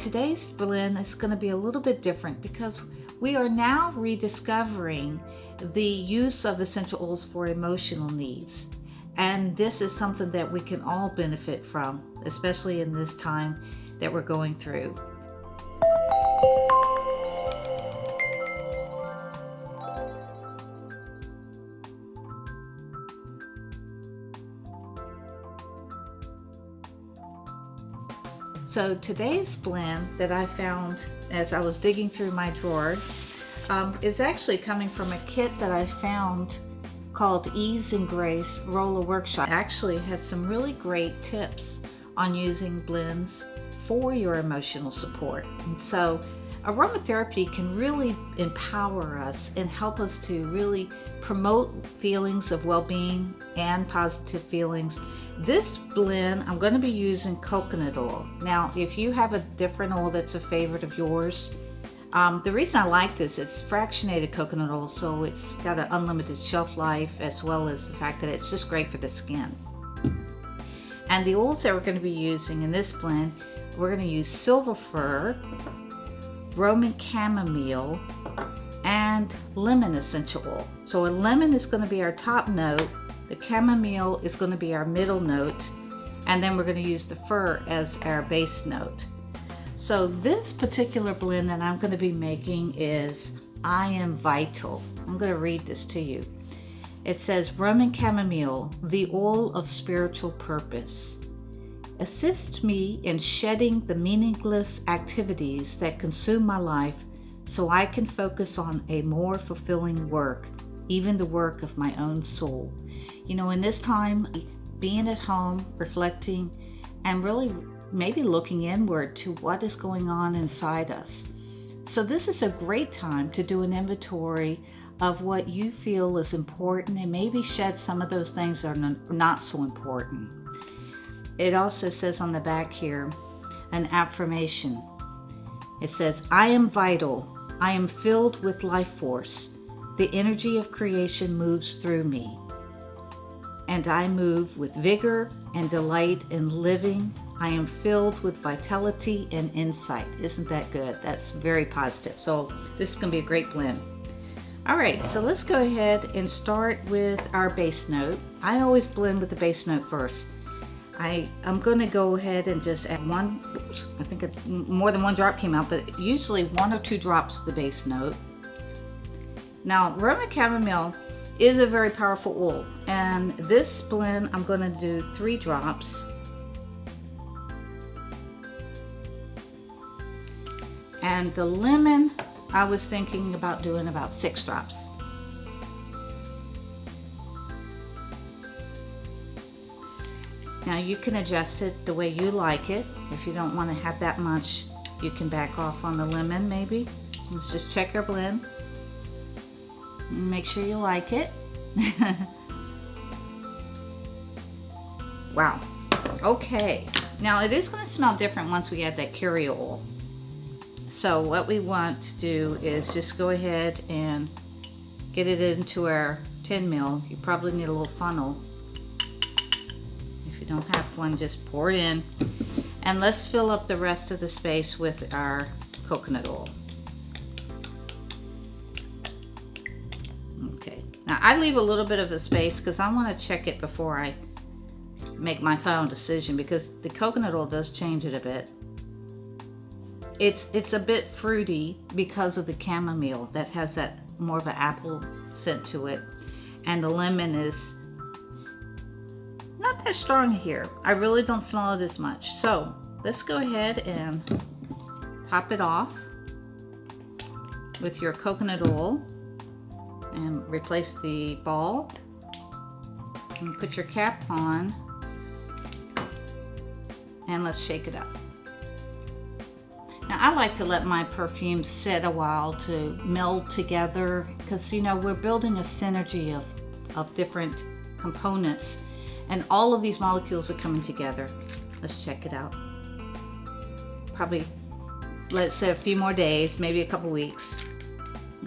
today's blend is going to be a little bit different because we are now rediscovering the use of essential oils for emotional needs. And this is something that we can all benefit from, especially in this time that we're going through. So today's blend that I found as I was digging through my drawer is actually coming from a kit that I found called Ease and Grace Roller Workshop. It actually had some really great tips on using blends for your emotional support. And so aromatherapy can really empower us and help us to really promote feelings of well-being and positive feelings. This blend, I'm going to be using coconut oil. Now, if you have a different oil that's a favorite of yours, the reason I like this, it's fractionated coconut oil, so it's got an unlimited shelf life, as well as the fact that it's just great for the skin. And the oils that we're going to be using in this blend, we're going to use Silver Fir, Roman Chamomile, and lemon essential oil. So a lemon is going to be our top note, the chamomile is going to be our middle note, and then we're going to use the fir as our base note. So this particular blend that I'm going to be making is I Am Vital. I'm going to read this to you. It says, Roman Chamomile, the oil of spiritual purpose. Assist me in shedding the meaningless activities that consume my life so I can focus on a more fulfilling work, even the work of my own soul. You know, in this time, being at home, reflecting, and really maybe looking inward to what is going on inside us. So this is a great time to do an inventory of what you feel is important and maybe shed some of those things that are not so important. It also says on the back here, an affirmation. It says, I am vital. I am filled with life force. The energy of creation moves through me. And I move with vigor and delight in living. I am filled with vitality and insight. Isn't that good? That's very positive. So this is going to be a great blend. All right, so let's go ahead and start with our base note. I always blend with the base note first. I'm going to go ahead and just add one, I think more than one drop came out, but usually 1 or 2 drops of the base note. Now, Roman Chamomile is a very powerful oil, and this blend I'm going to do 3 drops. And the lemon, I was thinking about doing about 6 drops. Now you can adjust it the way you like it. If you don't want to have that much, you can back off on the lemon maybe. Let's just check your blend. Make sure you like it. Wow. Okay. Now it is going to smell different once we add that curry oil. So what we want to do is just go ahead and get it into our 10 mil. You probably need a little funnel. If you don't have one, just pour it in. And let's fill up the rest of the space with our coconut oil. Okay. Now I leave a little bit of a space because I want to check it before I make my final decision, because the coconut oil does change it a bit. It's a bit fruity because of the chamomile that has that more of an apple scent to it, and the lemon is not that strong here. I really don't smell it as much. So let's go ahead and top it off with your coconut oil and replace the ball, and put your cap on, and let's shake it up. Now I like to let my perfumes sit a while to meld together, because you know we're building a synergy of different components, and all of these molecules are coming together. Let's check it out. Probably, let's say a few more days, maybe a couple weeks.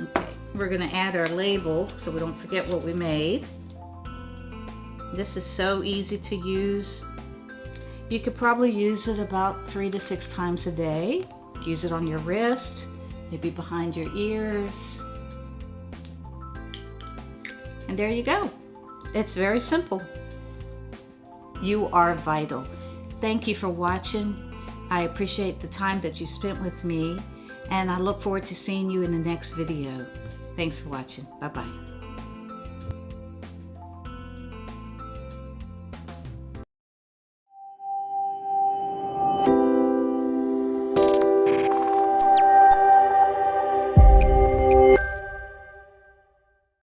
Okay, we're gonna add our label so we don't forget what we made. This is so easy to use. You could probably use it about 3 to 6 times a day. use it on your wrist, maybe behind your ears. And there you go. It's very simple. You are vital. Thank you for watching. I appreciate the time that you spent with me, and I look forward to seeing you in the next video. Thanks for watching. Bye-bye.